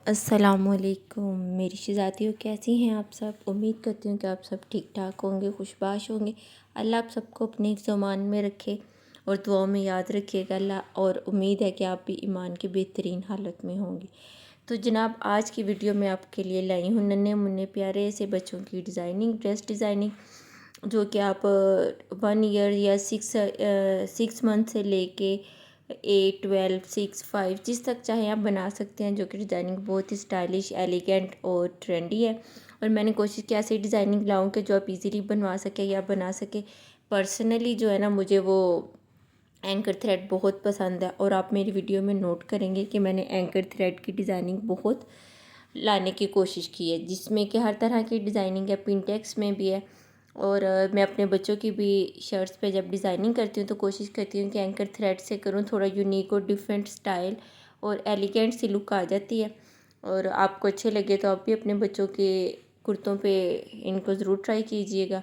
अस्सलामुअलैकुम मेरी शहज़ादियों, कैसी हैं आप सब। उम्मीद करती हूँ कि आप सब ठीक ठाक होंगे, खुशबाश होंगे। अल्लाह आप सबको अपने ईमान में रखे और दुआओं में याद रखिएगा अल्लाह। और उम्मीद है कि आप भी ईमान की बेहतरीन हालत में होंगे। तो जनाब, आज की वीडियो में आपके लिए लाई हूँ नन्हे मुन्ने प्यारे से बच्चों की डिज़ाइनिंग, ड्रेस डिज़ाइनिंग, जो कि आप 1 ईयर या 6 मंथ से लेके 8, 12, 6, 5 जिस तक चाहे आप बना सकते हैं। जो कि डिज़ाइनिंग बहुत ही स्टाइलिश, एलिगेंट और ट्रेंडी है। और मैंने कोशिश की ऐसी डिज़ाइनिंग लाऊं कि जो आप इजीली बनवा सके या बना सके। पर्सनली जो है ना, मुझे वो एंकर थ्रेड बहुत पसंद है। और आप मेरी वीडियो में नोट करेंगे कि मैंने एंकर थ्रेड की डिज़ाइनिंग बहुत लाने की कोशिश की है, जिसमें कि हर तरह की डिज़ाइनिंग है, पिंटेक्स में भी है। और मैं अपने बच्चों की भी शर्ट्स पे जब डिज़ाइनिंग करती हूँ तो कोशिश करती हूँ कि एंकर थ्रेड से करूँ, थोड़ा यूनिक और डिफरेंट स्टाइल और एलिगेंट सी लुक आ जाती है। और आपको अच्छे लगे तो आप भी अपने बच्चों के कुर्तों पे इनको ज़रूर ट्राई कीजिएगा।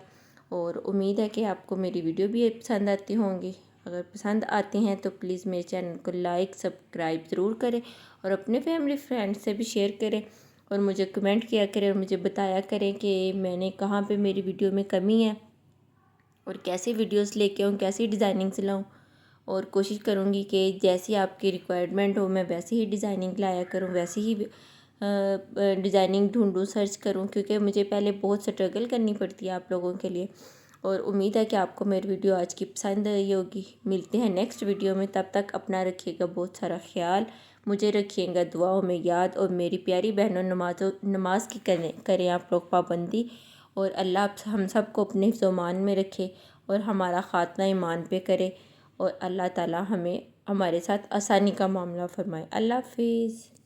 और उम्मीद है कि आपको मेरी वीडियो भी पसंद आती होंगी। अगर पसंद आती हैं तो प्लीज़ मेरे चैनल को लाइक सब्सक्राइब ज़रूर करें और अपने फैमिली फ्रेंड्स से भी शेयर करें। और मुझे कमेंट किया करें और मुझे बताया करें कि मैंने कहाँ पे मेरी वीडियो में कमी है और कैसी वीडियोस लेके आऊँ, कैसी डिज़ाइनिंग से लाऊँ। और कोशिश करूँगी कि जैसी आपकी रिक्वायरमेंट हो मैं वैसी ही डिज़ाइनिंग लाया करूँ, वैसी ही डिज़ाइनिंग ढूंढूँ, सर्च करूँ, क्योंकि मुझे पहले बहुत स्ट्रगल करनी पड़ती है आप लोगों के लिए। और उम्मीद है कि आपको मेरी वीडियो आज की पसंद आई होगी। मिलते हैं नेक्स्ट वीडियो में, तब तक अपना रखिएगा बहुत सारा ख्याल, मुझे रखिएगा दुआओं में याद। और मेरी प्यारी बहनों, नमाज की करें आप लोग पाबंदी। और अल्लाह हम सब को अपने ईमान में रखे और हमारा ख़ात्मा ईमान पे करे। और अल्लाह ताला हमें हमारे साथ आसानी का मामला फरमाए। अल्लाह हाफिज़।